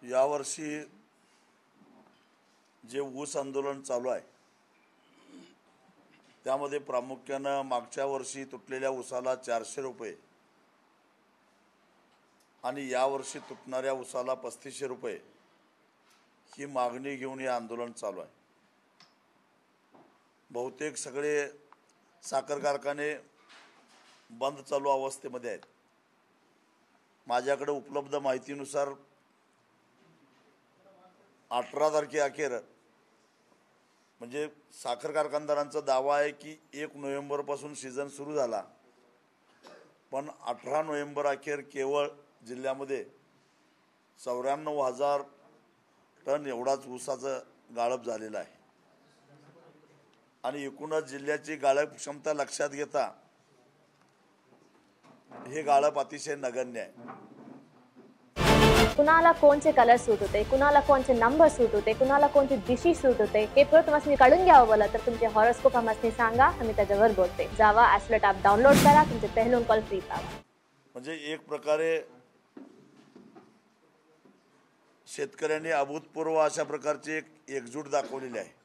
यावर्षी जे ऊस आंदोलन चालू आहे त्यामध्ये प्रामुख्याने मागच्या वर्षी तुटलेल्या ऊसाला 400 रुपये आणि यावर्षी तुटणाऱ्या ऊसाला 3500 रुपये ही मागणी घेऊन हे आंदोलन चालू आहे। बहुतेक सगळे साखर कारखाने बंद चालू अवस्थेमध्ये आहेत। माझ्याकडे उपलब्ध माहितीनुसार 18 तारखेअखेर म्हणजे साखर कारखानदारांचा दावा आहे की 1 नोव्हेंबरपासून सीझन सुरू झाला, पण 18 नोव्हेंबर अखेर केवळ जिल्ह्यामध्ये 94,000 टन एवढाच ऊसाचं गाळप झालेलं आहे आणि एकूणच जिल्ह्याची गाळप क्षमता लक्षात घेता हे गाळप अतिशय नगण्य आहे। कुणाला कोणते कलर सूट होते, कुणाला कोणते नंबर सूट होते, कुणाला कोणती दिशी सूट होते हे तुम्हाला कळून घ्यावं बोला तर तुमचे हॉरोस्कोप आम्हाला सांगा, आम्ही त्याच्यावर बोलते। जावा ॲस्ट्रोट ॲप डाउनलोड करा, तुमचे पहिलं कॉल फ्री पावा। म्हणजे एक प्रकारे शेतकऱ्यांनी अभूतपूर्व अशा प्रकारची एकजूट दाखवलेली आहे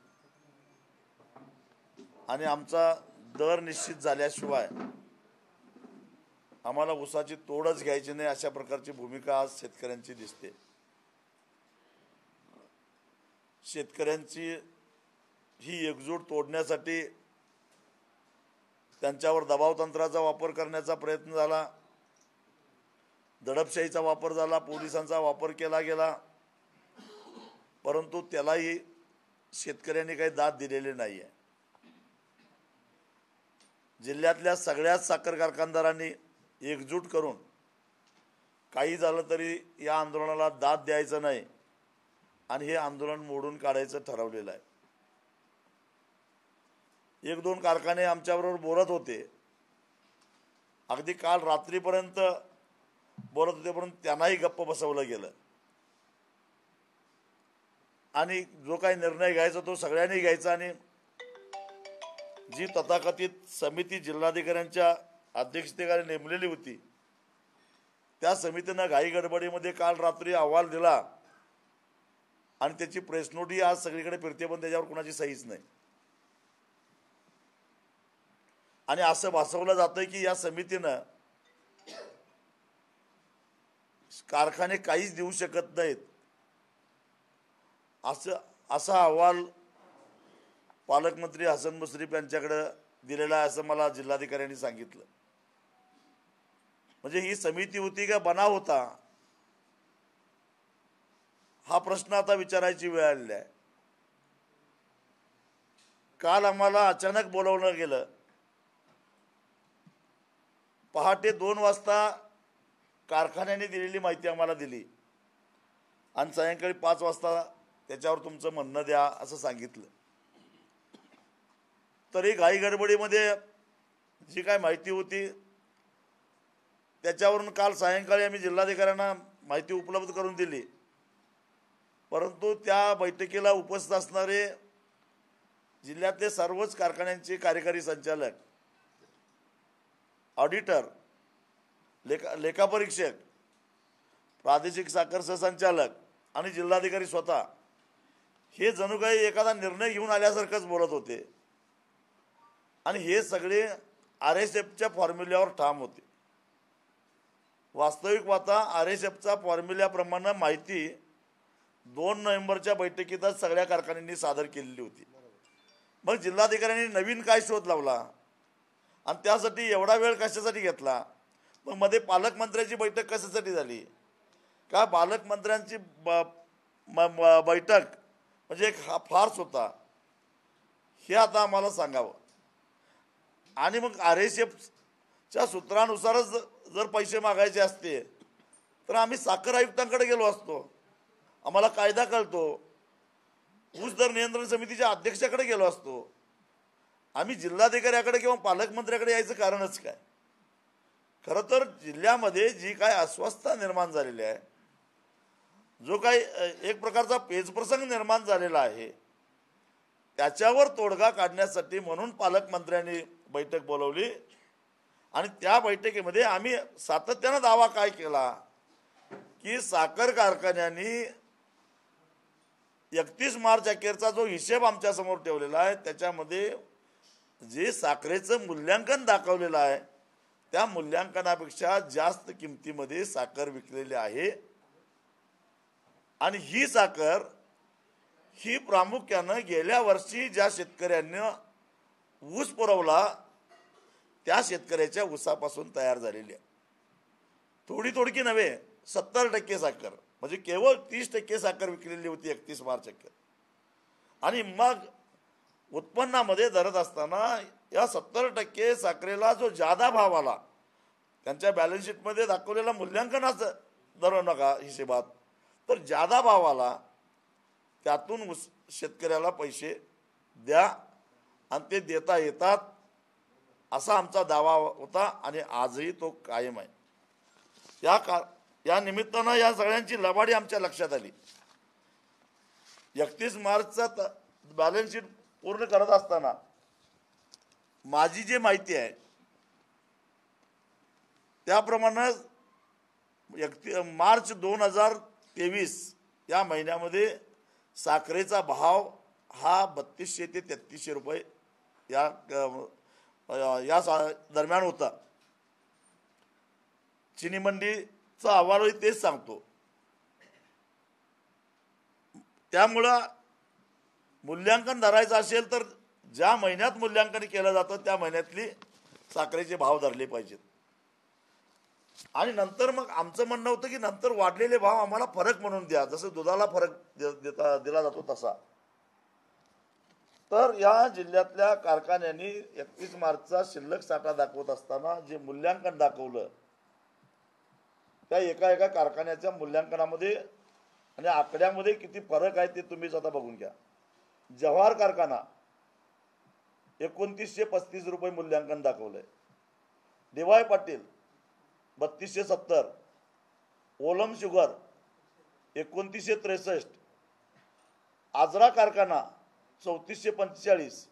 आणि आमचा दर निश्चित झाल्याशिवाय आम्हाला ऊसाची तोडच घ्यायची नाही अशा प्रकारची भूमिका आज शेतकऱ्यांची दिसते। शेतकऱ्यांची ही एकजूट तोडण्यासाठी त्यांच्यावर दबाव तंत्राचा वापर करण्याचा प्रयत्न झाला, दडपशाहीचा वापर झाला, पोलिसांचा वापर केला गेला, परंतु त्यालाही शेतकऱ्यांनी काही दाद दिलेली नाही आहे। जिल्ह्यातल्या सगळ्याच साखर कारखानदारांनी एकजूट करून काही झालं तरी या आंदोलनाला दाद द्यायचं नाही आणि हे आंदोलन मोडून काढायचं ठरवलेलं आहे। 1-2 कारखाने आमच्याबरोबर बोलत होते, अगदी काल रात्रीपर्यंत बोलत होते, पण त्यांनाही गप्प बसवलं गेलं आणि जो काही निर्णय घ्यायचा तो सगळ्यांनी घ्यायचा आणि जी तथाकथित समिती जिल्हाधिकाऱ्यांच्या अध्यक्षतेखाली नेमलेली होती त्या समितीनं घाई गडबडीमध्ये काल रात्री अहवाल दिला आणि त्याची प्रेस नोटही आज सगळीकडे फिरते, पण त्याच्यावर कुणाची सहीच नाही आणि असं भासवलं जातंय की या समितीनं कारखाने काहीच देऊ शकत नाहीत असा अहवाल पालकमंत्री हसन मुश्रीफ यांच्याकडे दिलेला आहे असं मला जिल्हाधिकाऱ्यांनी सांगितलं। म्हणजे ही समिती होती का बनाव होता हा प्रश्न आता विचारायची वेळ आलेली आहे। काल आम्हाला अचानक बोलावलं गेलं, पहाटे 2 वाजता कारखान्याने दिलेली माहिती आम्हाला दिली आणि सायंकाळी 5 वाजता त्याच्यावर तुमचं म्हणणं द्या असं सांगितलं। तरी घाई गडबडीमध्ये जी काय माहिती होती त्याच्यावरून काल सायंकाळी आम्ही जिल्हाधिकाऱ्यांना माहिती उपलब्ध करून दिली, परंतु त्या बैठकीला उपस्थित असणारे जिल्ह्यातले सर्वच कारखान्यांचे कार्यकारी संचालक, ऑडिटर, लेखापरीक्षक, प्रादेशिक साखर सहसंचालक आणि जिल्हाधिकारी स्वतः हे जणू काही एखादा निर्णय घेऊन आल्यासारखंच बोलत होते आणि हे सगळे RSFच्या फॉर्म्युल्यावर ठाम होते। वास्तविक पाहता RSFचा फॉर्म्युल्याप्रमाणे माहिती 2 नोव्हेंबरच्या बैठकीतच सगळ्या कारखान्यांनी सादर केलेली होती। मग जिल्हाधिकाऱ्यांनी नवीन काय शोध लावला आणि त्यासाठी एवढा वेळ कशासाठी घेतला? मग मध्ये पालकमंत्र्यांची बैठक कशासाठी झाली? का पालकमंत्र्यांची बैठक म्हणजे एक फार्स होता हे आता आम्हाला सांगावं आणि मग RSFच्या सूत्रानुसारच जर पैसे मागायचे असते तर आम्ही साखर आयुक्तांकडे गेलो असतो, आम्हाला कायदा कळतो, ऊस दर नियंत्रण समितीच्या अध्यक्षाकडे गेलो असतो, आम्ही जिल्हाधिकाऱ्याकडे किंवा पालकमंत्र्याकडे यायचं कारणच काय? खरं तर जिल्ह्यामध्ये जी काय अस्वस्थता निर्माण झालेली आहे, जो काही एक प्रकारचा पेचप्रसंग निर्माण झालेला आहे त्याच्यावर तोडगा काढण्यासाठी म्हणून पालकमंत्र्यांनी बैठक बोलवली आणि त्या बैठकीमध्ये आम्ही सातत्याने दावा काय केला की साखर कारखान्यांनी 31 मार्च अखेरचा जो हिशेब आमच्यासमोर ठेवलेला आहे त्याच्यामध्ये जे साखरेचं मूल्यांकन दाखवलेलं आहे त्या मूल्यांकनापेक्षा जास्त किमतीमध्ये साखर विकलेली आहे. आणि ही साखर ही प्रामुख्यानं गेल्या वर्षी ज्या शेतकऱ्यांनी ऊस पुरवला त्या शेतकऱ्याच्या ऊसापासून तयार झालेली आहे. थोडी नव्हे, 70% साखर, म्हणजे केवळ 30% साखर विकलेली होती 31 मार्च अखेर. आणि मग उत्पन्नामध्ये धरत असताना या 70% साखरेला जो जादा भाव आला, त्यांच्या बॅलन्स शीटमध्ये दाखवलेला मूल्यांकनाचं धरू नका हिशेबात, तर जादा भाव आला त्यातून शेतकऱ्याला पैसे द्या आणि ते देता येतात असा आमचा दावा होता आणि आजही तो कायम आहे. या निमित्तानं या सगळ्यांची लबाडी आमच्या लक्षात आली. 31 मार्चचा बॅलन्स शीट पूर्ण करत असताना माझी जी माहिती आहे त्याप्रमाणे मार्च 2023 या महिन्यामध्ये साखरेचा भाव हा 3200 ते 3300 रुपये या दरम्यान होता. चिनी मंडीचा अहवालही तेच सांगतो. त्यामुळं मूल्यांकन धरायचं असेल तर ज्या महिन्यात मूल्यांकन केलं जातं त्या महिन्यातली साखरेचे भाव धरले पाहिजेत. आणि नंतर मग आमचं म्हणणं होतं की नंतर वाढलेले भाव आम्हाला फरक म्हणून द्या, जसं दुधाला फरक दिला जातो तसा. तर या जिल्ह्यातल्या कारखान्यांनी 31 मार्चचा शिल्लक साठा दाखवत असताना जे मूल्यांकन दाखवलं त्या एका कारखान्याच्या मूल्यांकनामध्ये आणि आकड्यामध्ये किती फरक आहे ते तुम्हीच आता बघून घ्या. जव्हार कारखाना 2935 रुपये मूल्यांकन दाखवलंय. DY Patil 3270, Olam sugar 2963, Ajara कारखाना 3445,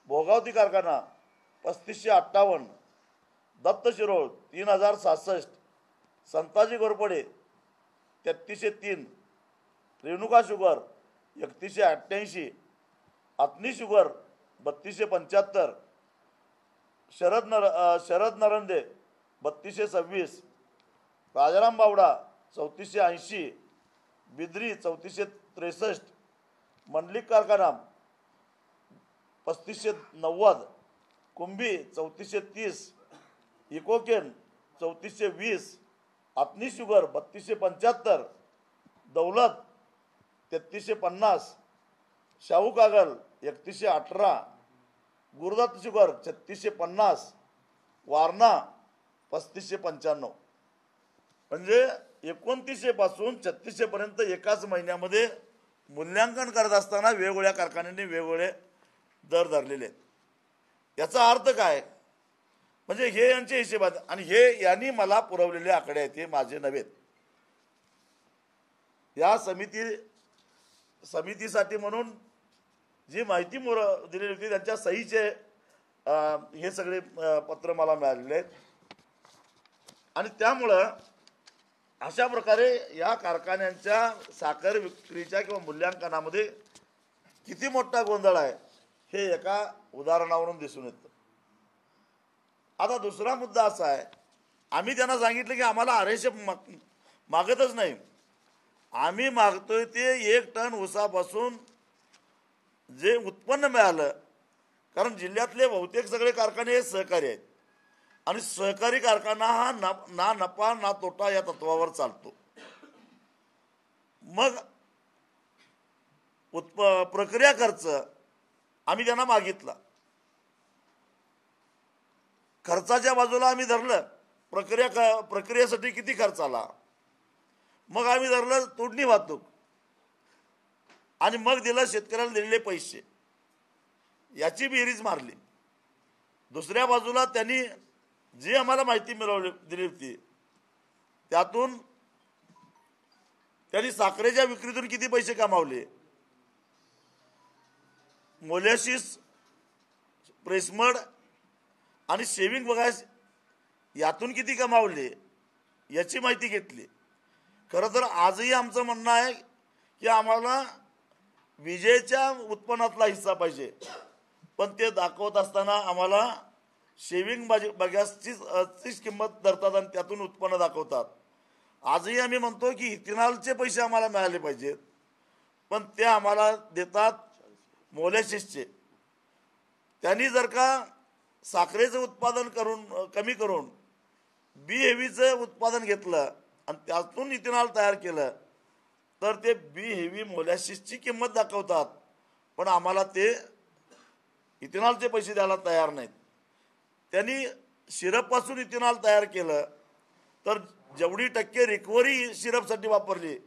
भोगावती कारखाना 3558, दत्त शिरोळ 3066, संताजी घोरपडे 3303, रेणुका शुगर 3188, अतनी शुगर 3275, शरद नरंदे 3226, राजाराम बावडा 3480, बिद्री 3463, मंडलिक कारखाना 3590, कुंभी 3430, इकोकेन 3420, अतनी शुगर 3275, दौलत 3350, शाहू कागल 3118, गुरुदत्त शुगर 3650, वारणा 3595. म्हणजे 2900 पासून 3600 पर्यंत एकाच महिन्यामध्ये मूल्यांकन करत असताना वेगवेगळ्या कारखान्यांनी वेगवेगळे दर धरलेले आहेत. याचा अर्थ काय? म्हणजे हे यांचे हिशेब आहेत आणि हे यांनी मला पुरवलेले आकडे आहेत, हे माझे नव्हेत. या समितीसाठी म्हणून जी माहिती दिलेली होती त्यांच्या सहीचे हे सगळे पत्र मला मिळालेले आहेत. आणि त्यामुळं अशा प्रकारे या कारखान्यांच्या साखर विक्रीच्या किंवा मूल्यांकनामध्ये किती मोठा गोंधळ आहे हे एका उदाहरणावरून दिसून येतं. आता दुसरा मुद्दा असा आहे, आम्ही त्यांना सांगितलं की आम्हाला आरेशे मागतच नाही, आम्ही मागतोय ते 1 टन ऊसापासून जे उत्पन्न मिळालं. कारण जिल्ह्यातले बहुतेक सगळे कारखाने हे सहकारी आहेत आणि सहकारी कारखाना हा ना नफा ना तोटा या तत्वावर चालतो. मग प्रक्रिया खर्च आम्ही त्यांना मागितला, खर्चाच्या बाजूला आम्ही धरलं प्रक्रियेसाठी किती खर्च आला, मग आम्ही धरलं तोडणी वाहतूक आणि मग दिलं शेतकऱ्याला दिलेले पैसे, याची बेरीज मारली. दुसऱ्या बाजूला त्यांनी जी आम्हाला माहिती दिली होती त्यातून त्यांनी साखरेच्या विक्रीतून किती पैसे कमावले, मोलॅसिस, प्रेसमड आणि शेविंग बघास यातून किती कमावले याची माहिती घेतली. खरं तर आजही आमचं म्हणणं आहे की आम्हाला विजेच्या उत्पन्नातला हिस्सा पाहिजे, पण ते दाखवत असताना आम्हाला शेविंग बगॅसचीच किंमत धरतात आणि त्यातून उत्पन्न दाखवतात. आजही आम्ही म्हणतो की इथेनॉलचे पैसे आम्हाला मिळाले पाहिजेत, पण ते आम्हाला देतात मोलॅसिसचे. त्यांनी जर का साखरेचं उत्पादन कमी करून बी हेवीचं उत्पादन घेतलं आणि त्यातून इथेनॉल तयार केलं तर ते बी हेवी मोलॅसिसची किंमत दाखवतात, पण आम्हाला ते इथेनॉलचे पैसे द्यायला तयार नाहीत. त्यांनी सिरपपासून इथेनॉल तयार केलं तर जेवढी टक्के रिकव्हरी सिरपसाठी वापरली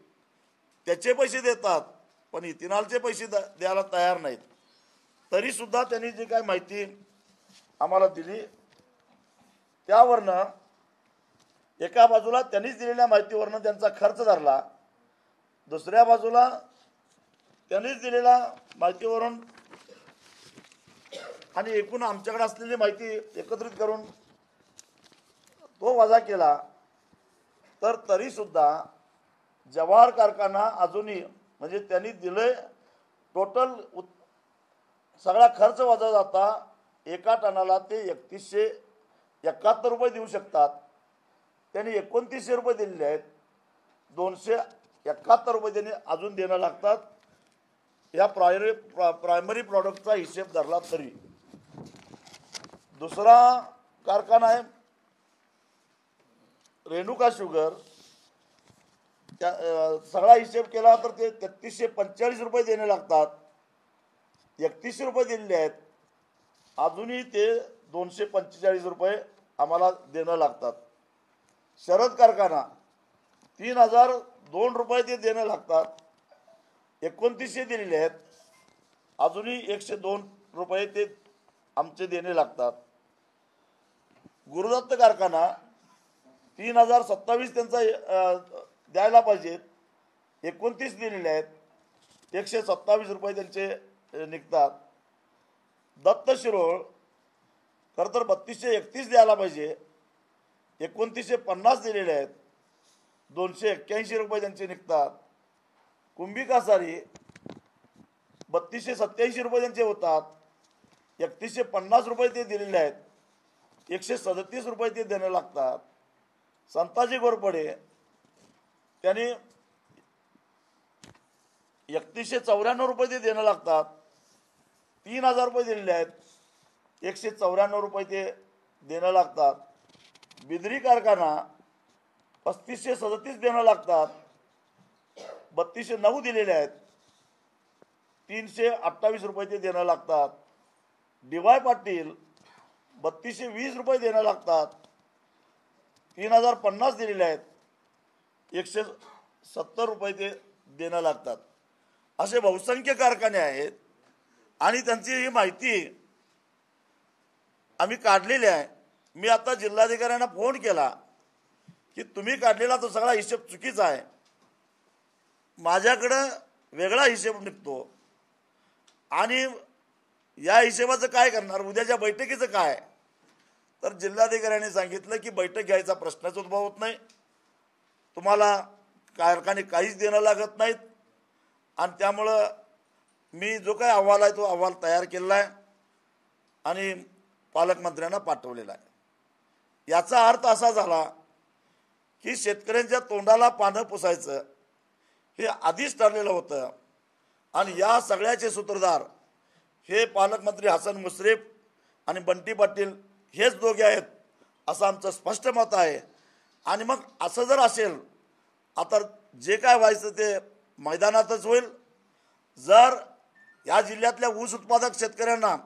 त्याचे पैसे देतात, पण इथेनॉलचे पैसे द्यायला तयार नाहीत. तरीसुद्धा त्यांनी जी काय माहिती आम्हाला दिली त्यावरनं एका बाजूला त्यांनीच दिलेल्या माहितीवरनं त्यांचा खर्च धरला, दुसऱ्या बाजूला त्यांनीच दिलेल्या माहितीवरून आणि एकूण आमच्याकडे असलेली माहिती एकत्रित करून तो वजा केला. तर तरीसुद्धा जवाहर कारखाना अजूनही म्हणजे त्यांनी दिले टोटल सगळा खर्च वजा जाता एका टनाला ते 3171 रुपये देऊ शकतात. त्यांनी 2900 रुपये दिलेले आहेत, 271 रुपये त्यांनी अजून देणं लागतात. या प्रायमरी प्रॉडक्टचा हिशेब धरला तरी. दुसरा कारखाना आहे रेणुका शुगर, त्या सगळा हिशेब केला तर ते 3345 रुपये देणे लागतात. 3100 रुपये दिलेले आहेत, अजूनही ते 245 रुपये आम्हाला देणं लागतात. शरद कारखाना 3002 रुपये ते देणं लागतात, 2900 दिलेले आहेत, अजूनही 102 रुपये ते आमचे देणे लागतात. गुरुदत्त कारखाना 3027 त्यांचा द्यायला पाहिजेत, 29 दिलेले आहेत, 127 रुपये त्यांचे निघतात. दत्त शिरोळ खरं तर 3231 द्यायला पाहिजे, 2950 दिलेले आहेत, 281 रुपये त्यांचे निघतात. कुंभी कासारी 3287 रुपये त्यांचे होतात, 3150 रुपये ते दिलेले आहेत, 137 रुपये ते देणं लागतात. संताजी घोरपडे त्यांनी 3194 रुपये ते देणं लागतात, 3000 रुपये दिलेले आहेत, 194 रुपये ते देणं लागतात. बिदरी कारखाना 3537 देणं लागतात, 3209 दिलेले आहेत, 328 रुपये ते देणं लागतात. DY पाटील 3220 रुपये देणं लागतात, 3050 दिलेले आहेत, 170 रुपये ते देणं लागतात. असे बहुसंख्य कारखाने आहेत आणि त्यांची ही माहिती आम्ही काढलेली आहे. मी आता जिल्हाधिकाऱ्यांना फोन केला की तुम्ही काढलेला तो सगळा हिशेब चुकीचा आहे, माझ्याकडं वेगळा हिशेब निघतो आणि या हिशेबाचं काय करणार, उद्याच्या बैठकीचं काय. तर जिल्हाधिकाऱ्यांनी सांगितलं की बैठक घ्यायचा प्रश्नच उद्भव होत नाही, तुम्हाला कारखाने काहीच देणं लागत नाहीत आणि त्यामुळं मी जो काही अहवाल आहे तो अहवाल तयार केलेला आहे आणि पालकमंत्र्यांना पाठवलेला आहे. याचा अर्थ असा झाला की शेतकऱ्यांच्या तोंडाला पानं पुसायचं हे आधीच ठरलेलं होतं आणि या सगळ्याचे सूत्रधार हे पालकमंत्री हसन मुश्रीफ आणि बंटी पाटील हेच दोघे आहेत असं आमचं स्पष्ट मत आहे. आणि मग असं जर असेल आता जे काय व्हायचं ते मैदानातच होईल. जर या जिल्ह्यातल्या ऊस उत्पादक शेतकऱ्यांना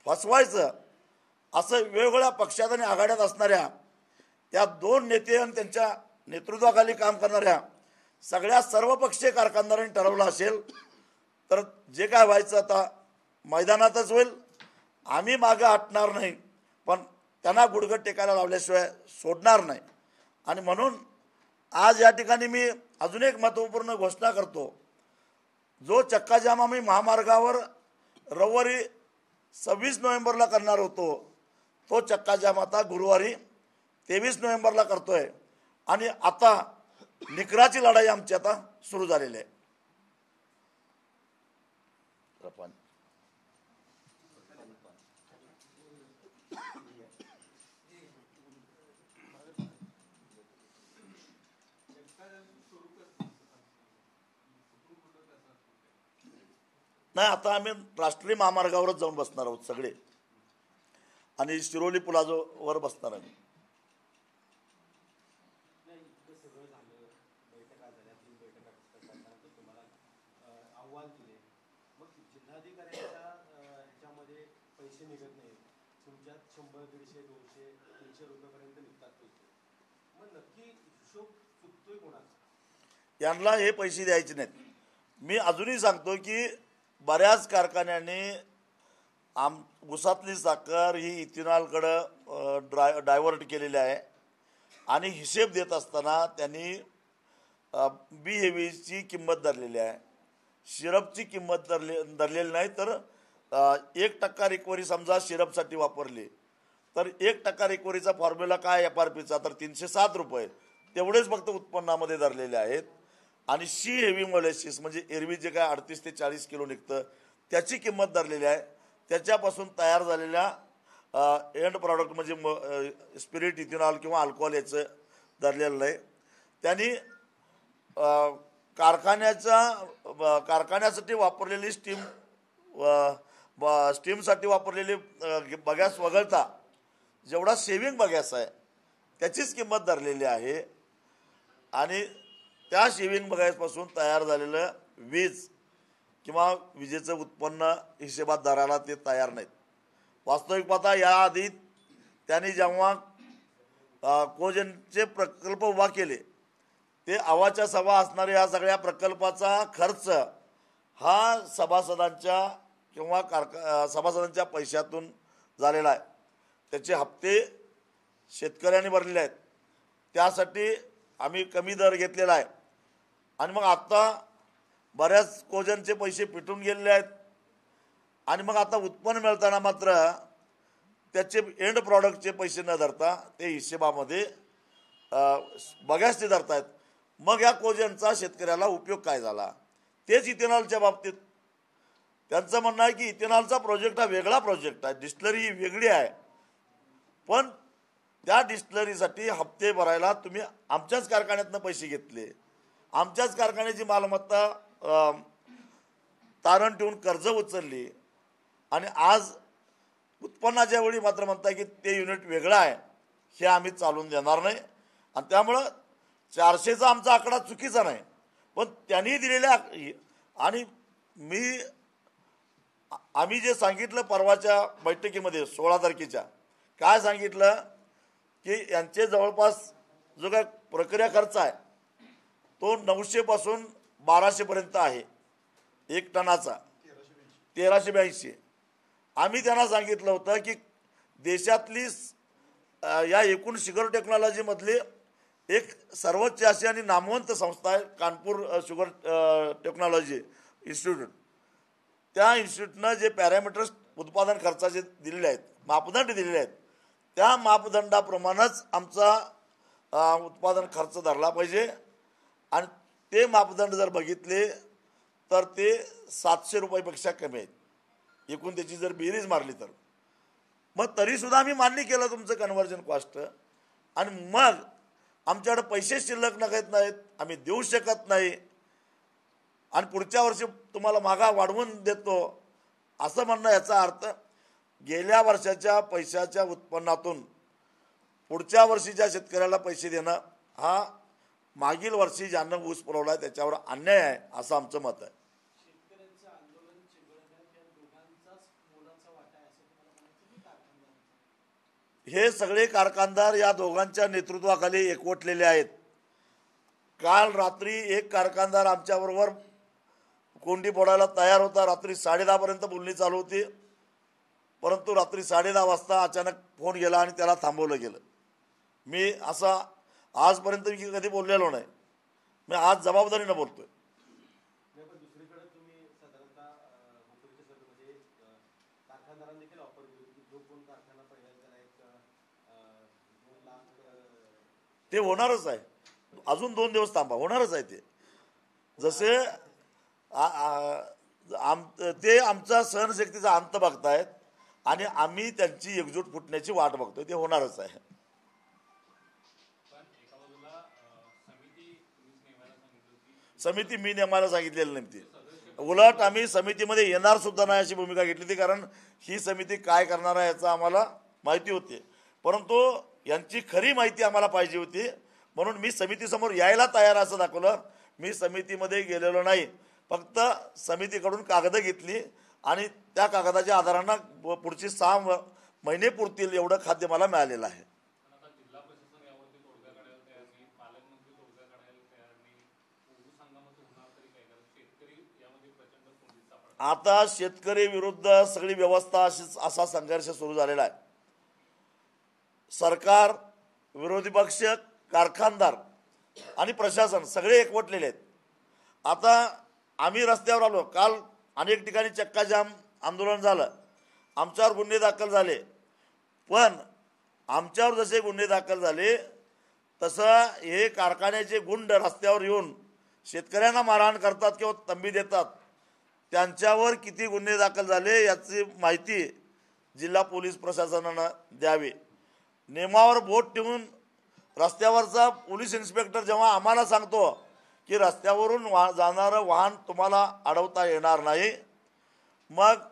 फसवायचं असं वेगवेगळ्या पक्षात आणि आघाड्यात असणाऱ्या या दोन नेते आणि त्यांच्या नेतृत्वाखाली काम करणाऱ्या सगळ्या सर्वपक्षीय कारखानदारांनी ठरवलं असेल तर जे काय व्हायचं आता मैदानातच होईल. आम्ही मागं हटणार नाही, पण त्यांना गुडघं टेकायला लावल्याशिवाय सोडणार नाही. आणि म्हणून आज या ठिकाणी मी अजून एक महत्त्वपूर्ण घोषणा करतो. जो चक्काजाम आम्ही महामार्गावर रविवारी 26 नोव्हेंबरला करणार होतो तो चक्काजाम आता गुरुवारी 23 नोव्हेंबरला करतोय आणि आता निकराची लढाई आमची आता सुरू झालेली आहे. रपान नाही, आता आम्ही राष्ट्रीय महामार्गावरच जाऊन बसणार आहोत सगळे आणि शिरोली पुलावर बसणार आम्ही. अहवाल दिले, मग जिल्हाधिकाऱ्यांच्या ह्याच्यामध्ये पैसे निघत नाहीत, तुमच्यात 100, 150, 200, 300 रुपयापर्यंत निघतात पैसे, मग नक्की हिशोब चुकतोय कोणाचा? यांना हे पैसे द्यायचे नाहीत. मी अजूनही सांगतो की बऱ्याच कारखान्यांनी ऊसातली साखर ही इथेनॉलकडं डायव्हर्ट केलेली आहे आणि हिशेब देत असताना त्यांनी बी हेवीची किंमत धरलेली आहे, सिरपची किंमत धरलेली नाही. तर 1% रिकव्हरी समजा सिरपसाठी वापरली तर 1% रिकव्हरीचा फॉर्म्युला काय FRPचा, तर 307 रुपये तेवढेच फक्त उत्पन्नामध्ये धरलेले आहेत. आणि सी हेवी मोलॅसिस म्हणजे एरवी जे काय 38 ते 40 किलो निघतं त्याची किंमत धरलेली आहे. त्याच्यापासून तयार झालेल्या एंड प्रॉडक्ट म्हणजे स्पिरिट, इथेनॉल किंवा अल्कोहोल याचं धरलेलं नाही. त्यांनी कारखान्यासाठी वापरलेली स्टीमसाठी वापरलेली बगॅस वगळता जेवढा सेविंग बगॅस आहे त्याचीच किंमत धरलेली आहे. आणि त्या सेविंग बगॅसपासून तयार झालेलं वीज किंवा विजेचं उत्पन्न हिशेबात धरायला ते तयार नाहीत. वास्तविक पाहता याआधी त्यांनी जेव्हा कोजनचे प्रकल्प उभा केले ते आवाच्या सभा असणाऱ्या या सगळ्या प्रकल्पाचा खर्च हा सभासदांच्या किंवा सभासदांच्या पैशातून झालेला आहे. त्याचे हप्ते शेतकऱ्यांनी भरलेले आहेत, त्यासाठी आम्ही कमी दर घेतलेला आहे. आणि मग आता बऱ्याच कोजनचे पैसे पिटून गेलेले आहेत आणि मग आता उत्पन्न मिळताना मात्र त्याचे एंड प्रॉडक्टचे पैसे न धरता ते हिशेबामध्ये बगॅसचे धरतायत. मग या कोजनचा शेतकऱ्याला उपयोग काय झाला? तेच इथेनॉलच्या बाबतीत त्यांचं म्हणणं आहे की इथेनॉलचा प्रोजेक्ट हा वेगळा प्रोजेक्ट आहे, डिस्टिलरी ही वेगळी आहे, पण त्या डिस्टिलरीसाठी हप्ते भरायला तुम्ही आमच्याच कारखान्यातनं पैसे घेतले, आमच्याच कारखान्याची मालमत्ता तारण ठेवून कर्ज उचलली आणि आज उत्पन्नाच्या वेळी मात्र म्हणताय की ते युनिट वेगळं आहे, हे आम्ही चालून देणार नाही. आणि त्यामुळं 400चा आमचा आकडा चुकीचा नाही, पण त्यांनी दिलेल्या आणि आम्ही जे सांगितलं परवाच्या बैठकीमध्ये 16 तारखेच्या काय सांगितलं की यांचे जवळपास जो काय प्रक्रिया खर्च आहे तो 900 पासून 1200 पर्यंत आहे 1 टनाचा, 1382. आम्ही त्यांना सांगितलं होतं की देशातली या एकूण शुगर टेक्नॉलॉजीमधली एक सर्वोच्च अशी आणि नामवंत संस्था आहे कानपूर शुगर टेक्नॉलॉजी इन्स्टिट्यूट. त्या इन्स्टिट्यूटनं जे पॅरामीटर्स उत्पादन खर्चाचे दिलेले आहेत, मापदंड दिलेले आहेत, त्या मापदंडाप्रमाणेच आमचा उत्पादन खर्च धरला पाहिजे. आणि ते मापदंड जर बघितले तर ते 700 रुपयापेक्षा कमी आहेत एकूण त्याची जर बेरीज मारली तर. मग तरीसुद्धा आम्ही मान्य केलं तुमचं कन्व्हर्जन कॉस्ट. आणि मग आमच्याकडे पैसे शिल्लक नाहीत, आम्ही देऊ शकत नाही आणि पुढच्या वर्षी तुम्हाला मागा वाढवून देतो असं म्हणणं. याचा अर्थ गेल्या वर्षाच्या पैशाच्या उत्पन्नातून पुढच्या वर्षीच्या शेतकऱ्याला पैसे देणं हा मागील वर्षी ज्यांना ऊस पुरवला आहे त्याच्यावर अन्याय आहे असं आमचं मत आहे. हे सगळे कारखानदार या दोघांच्या नेतृत्वाखाली एकवटलेले आहेत. काल रात्री एक कारखानदार आमच्याबरोबर कोंडी फोडायला तयार होता. रात्री 10:30 पर्यंत बोलणी चालू होती, परंतु रात्री 10:30 वाजता अचानक फोन गेला आणि त्याला थांबवलं गेलं. मी असा आजपर्यंत मी कधी बोललेलो नाही, मी आज जबाबदारीनं बोलतोय. दुसरीकडे तुम्ही साधारणतः कारखानदारांनी देखील ऑफर दिली की जो कोण कारखाना पहिला त्याला एक 2 लाख ते होणारच आहे. अजून 2 दिवस थांबा, होणारच आहे ते. जसे ते आमचा सहनशक्तीचा अंत बघतायत आणि आम्ही त्यांची एकजूट फुटण्याची वाट बघतोय. ते होणारच आहे. समिती मी नेमायला सांगितलेली नाही ती. उलट आम्ही समितीमध्ये येणार सुद्धा नाही अशी भूमिका घेतली होती, कारण ही समिती काय करणार आहे याचं आम्हाला माहिती होती. परंतु यांची खरी माहिती आम्हाला पाहिजे होती, म्हणून मी समितीसमोर यायला तयार असं दाखवलं. मी समितीमध्ये गेलेलो नाही, फक्त समितीकडून कागदं घेतली आणि त्या कागदाच्या आधारानं पुढची 6 महिने पुरतील एवढं खाद्य मला मिळालेलं आहे. आता शेतकरी विरुद्ध सगळी व्यवस्था असा संघर्ष सुरू झालेला आहे. सरकार, विरोधी पक्ष, कारखानदार आणि प्रशासन सगळे एकवटलेले आहेत. आता आम्ही रस्त्यावर आलो. काल अनेक ठिकाणी चक्काजाम आंदोलन झालं, आमच्यावर गुन्हे दाखल झाले. पण आमच्यावर जसे गुन्हे दाखल झाले तसं हे कारखान्याचे गुंड रस्त्यावर येऊन शेतकऱ्यांना मारहाण करतात किंवा तंबी देतात. त्यांच्यावर किती गुन्हे दाखल झाले याची माहिती जिल्हा पोलीस प्रशासनानं द्यावी. नेमावर बोट ठेवून रस्त्यावरचा पोलीस इन्स्पेक्टर जेव्हा आम्हाला सांगतो की रस्त्यावरून जाणारं वाहन तुम्हाला अडवता येणार नाही, मग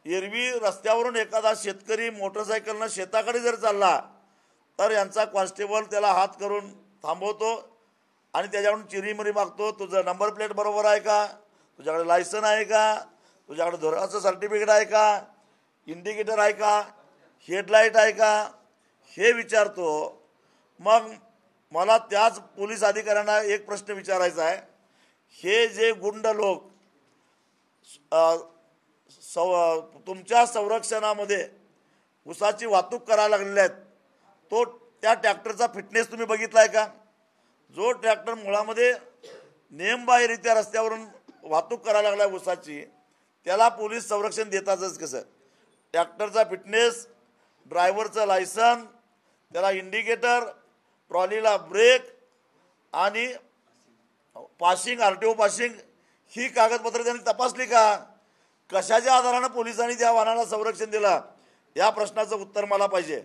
एरवी रस्त्यावरून एखादा शेतकरी मोटरसायकलनं शेताकडे जर चालला तर यांचा कॉन्स्टेबल त्याला हात करून थांबवतो आणि त्याच्याकडून चिरीमिरी मागतो. तुझं नंबर प्लेट बरोबर आहे का, तुझ्याकडे लायसन आहे का, तुझ्याकडे धोरणाचं सर्टिफिकेट आहे का, इंडिकेटर आहे का, हेडलाईट आहे का, हे विचारतो. मग मला त्याच पोलीस अधिकाऱ्यांना एक प्रश्न विचारायचा आहे. हे जे गुंड लोक तुमच्या संरक्षणामध्ये ऊसाची वाहतूक करायला लागलेले आहेत, त्या ट्रॅक्टरचा फिटनेस तुम्ही बघितला आहे का? जो ट्रॅक्टर मुळामध्ये नियमबाह्यरित्या रस्त्यावरून वाहतूक करायला लागला ऊसाची, त्याला पोलीस संरक्षण देतातच कसं? ट्रॅक्टरचा फिटनेस, ड्रायव्हरचं लायसन, त्याला इंडिकेटर, ट्रॉलीला ब्रेक आणि पासिंग, RTO पासिंग, ही कागदपत्र त्यांनी तपासली का? कशाच्या आधारानं पोलिसांनी त्या वाहनाला संरक्षण दिलं, या प्रश्नाचं उत्तर मला पाहिजे.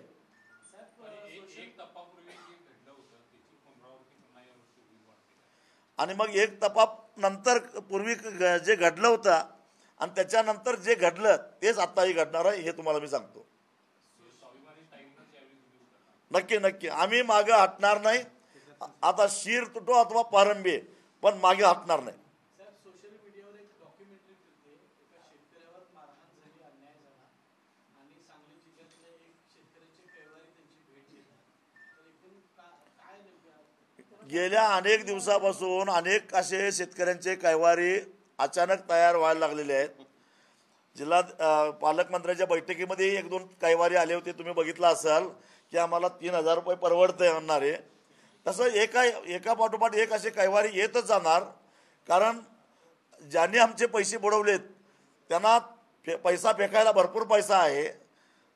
आणि मग एक तपाप नंतर पूर्वी जे घडलं होतं आणि त्याच्यानंतर जे घडलं तेच आत्ताही घडणार आहे, हे तुम्हाला मी सांगतो. नक्की आम्ही मागे हटणार नाही. आता शीर तुटो अथवा पारंबे, पण मागे हटणार नाही. सोशल मीडियावर एक डॉक्युमेंटरी फिरते, एका शेतकऱ्यावर मारहाण झाली, अन्याय झाला आणि सांगली जिल्ह्यातल्या एक शेतकऱ्याचे कैवारी त्यांची भेट घेतात. तर एकूण काय नेमकं गेल्या अनेक दिवसापासून अनेक असे शेतकऱ्यांचे कैवारी अचानक तयार व्हायला लागलेले आहेत. जिल्हा पालकमंत्र्यांच्या बैठकीमध्ये 1-2 कैवारी आले होते, तुम्ही बघितलं असाल की आम्हाला 3,000 रुपये परवडते म्हणणारे. तसं एका पाठोपाठ एक असे कैवारी येतच जाणार, कारण ज्यांनी आमचे पैसे बुडवलेत त्यांना पैसा फेकायला भरपूर पैसा आहे.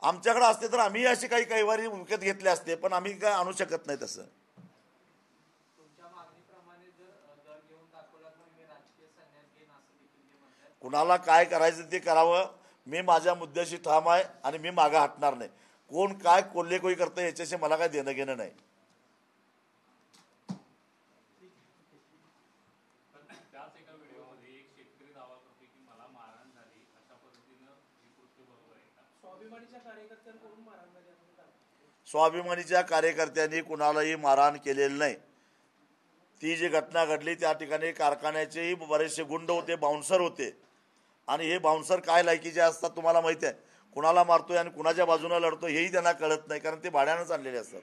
आमच्याकडे असते तर आम्ही असे काही कैवारी विकत घेतले असते, पण आम्ही काय आणू शकत नाही. तसं कुणाला काय करायचं ते करावं. मी माझ्या मुद्द्याशी ठाम आहे आणि मी मागे हटणार नाही. कोण काय कोल्हेकोई करतं याच्याशी मला काय देणं घेणं नाही. स्वाभिमानीच्या कार्यकर्त्यांनी कुणालाही मारहाण केलेलं नाही. ती जी घटना घडली त्या ठिकाणी कारखान्याचेही बरेचसे गुंड होते, बाउन्सर होते. आणि हे बाउन्सर काय लायकीचे असतात तुम्हाला माहिती आहे. कुणाला मारतोय आणि कुणाच्या बाजूने लढतो हेही त्यांना कळत नाही, कारण ते भाड्यानंच आणलेले असतात.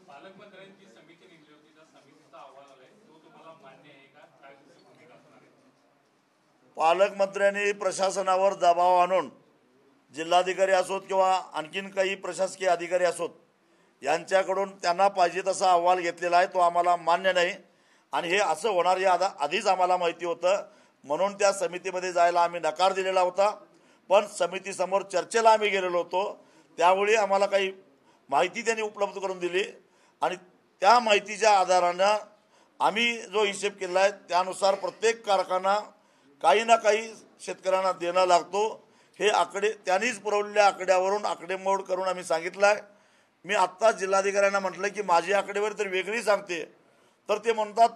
पालकमंत्र्यांची समिती नेमली होती, त्या समितीचा अहवाल आलाय, तो तुम्हाला मान्य आहे का? काय भूमिका असणार आहे? पालकमंत्र्यांनी प्रशासनावर दबाव आणून जिल्हाधिकारी असोत किंवा आणखीन काही प्रशासकीय अधिकारी असोत यांच्याकडून त्यांना पाहिजे तसा अहवाल घेतलेला आहे, तो आम्हाला मान्य नाही आणि हे असं होणार या आधीच आम्हाला माहिती होतं, म्हणून त्या समितीमध्ये जायला आम्ही नकार दिलेला होता। पण समितीसमोर चर्चेला आम्ही गेलेलो होतो, त्यावेळी आम्हाला काही माहिती त्यांनी उपलब्ध करून दिली आणि त्या माहितीच्या आधारानं आम्ही जो हिशेब केला आहे त्यानुसार प्रत्येक कारखाना काही ना काही शेतकऱ्यांना देणं लागतो। हे आकडे त्यांनीच पुरवलेल्या आकड्यावरून आकडेमोड करून आम्ही सांगितलं आहे। मी आत्ता जिल्हाधिकाऱ्यांना म्हटलं की माझी आकडेवारी तर वेगळी सांगते, तर ते म्हणतात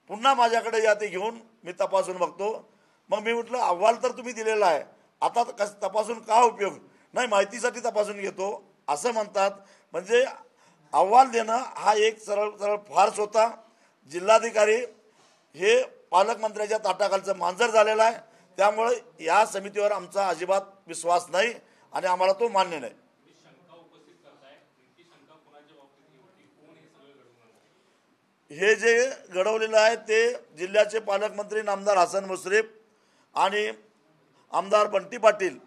पुन्हा माझ्याकडे या, ते घेऊन मी तपासून बघतो। मग मी म्हटलं अहवाल तर तुम्ही दिलेला आहे, आता तपासून का उपयोग नाही, माहितीसाठी तपासून घेतो असं म्हणतात। म्हणजे अहवाल देणं हा एक सरळ फार्स होता। जिल्हाधिकारी हे पालकमंत्र्याच्या ताटाखालचं मांजर झालेलं आहे, त्यामुळे या समितीवर आमचा अजिबात विश्वास नाही आणि आम्हाला तो मान्य नाही। हे जे घडवलेलं आहे ते जिल्ह्याचे पालकमंत्री नामदार हसन मुश्रीफ आणि आमदार बंटी पाटील,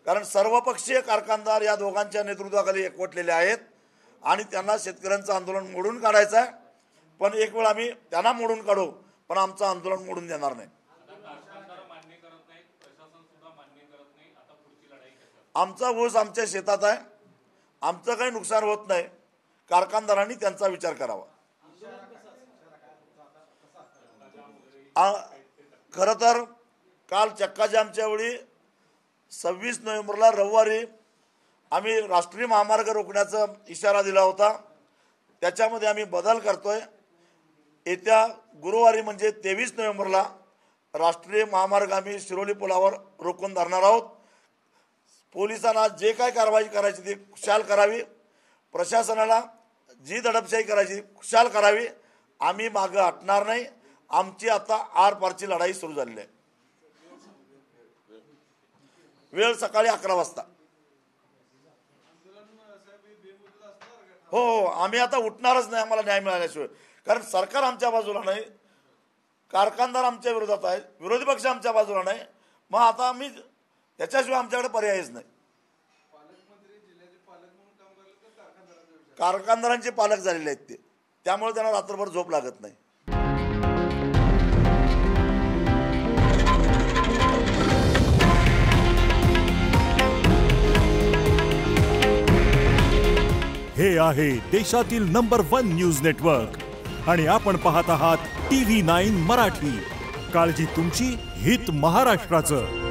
कारण सर्वपक्षीय कारखानदार या दोघांच्या नेतृत्वाखाली एकवटलेले आहेत आणि त्यांना शेतकऱ्यांचं आंदोलन मोडून काढायचं आहे। पण एक वेळ आम्ही त्यांना मोडून काढू, पण आमचं आंदोलन मोडून देणार नाही। आमचा ऊस आमच्या शेतात आहे, आमचं काही नुकसान होत नाही, कारखानदारांनी त्यांचा विचार करावा। खरं तर काल चक्का जामच्या वेळी 26 नोव्हेंबरला रविवारी आम्ही राष्ट्रीय महामार्ग रोखण्याचा इशारा दिला होता, त्याच्यामध्ये आम्ही बदल करतोय। येत्या गुरुवारी म्हणजे 23 नोव्हेंबरला राष्ट्रीय महामार्ग आम्ही शिरोली पुलावर रोखून धरणार आहोत। पोलिसांना जे काय कारवाई करायची ती खुशाल करावी, प्रशासनाला जी दडपशाही करायची खुशाल करावी, आम्ही मागं हटणार नाही। आमची आता आरपारची लढाई सुरू झालेली आहे। वेळ सकाळी 11 वाजता। हो, आम्ही आता उठणारच नाही आम्हाला न्याय मिळाल्याशिवाय, कारण सरकार आमच्या बाजूला नाही, कारखानदार आमच्या विरोधात आहे, विरोधी पक्ष आमच्या बाजूला नाही। मग आता आम्ही त्याच्याशिवाय आमच्याकडे पर्यायच नाही। कारखानदारांचे पालक झालेले आहेत ते, त्यामुळे त्यांना रात्रभर झोप लागत नाही। हे आहे देशातील नंबर 1 न्यूज नेटवर्क आणि आपण पाहत आहात TV9 मराठी। काळजी तुमची, हित महाराष्ट्राचं।